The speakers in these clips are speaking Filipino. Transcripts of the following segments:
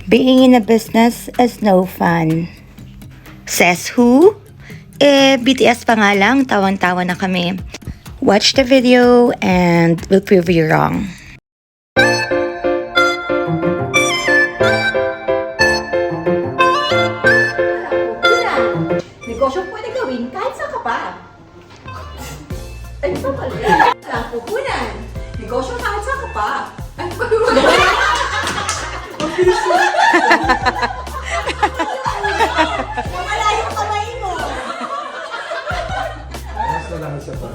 Being in a business is no fun. Says who? BTS pa nga lang, tawan-tawa na kami. Watch the video and we'll prove you wrong. Negosyo pwede gawin kahit sa ka pa. Ay, ito pala. Lang pupunan. Negosyo kahit sa ka pa. Ay, wala yung kamay mo. Basta lang isa pa.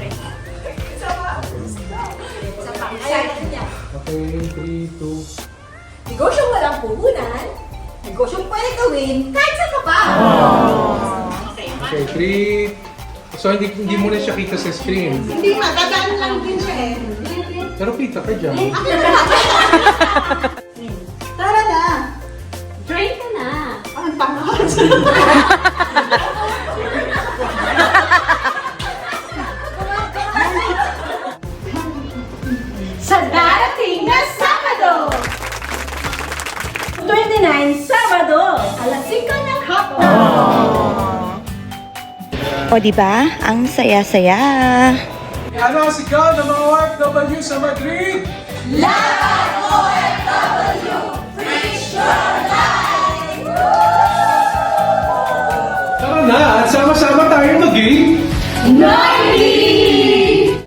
Sa pang-ayan niya. Okay, 3, 2. Negosyo walang puhunan. Negosyo pwede gawin kahit sa ka pa. Okay, 3. So, hindi mo na siya kita sa screen. Hindi matadaan lang din siya eh. Pero kita ka dyan. Tara na. Drink ka na. Ang pangkat. Sa darating na Sabado! 29 Sabado! Alas 5 ng hapon! O diba? Ang saya-saya. Ano ang sigaw ng mga OFW sa Madrid? Lahat OFW!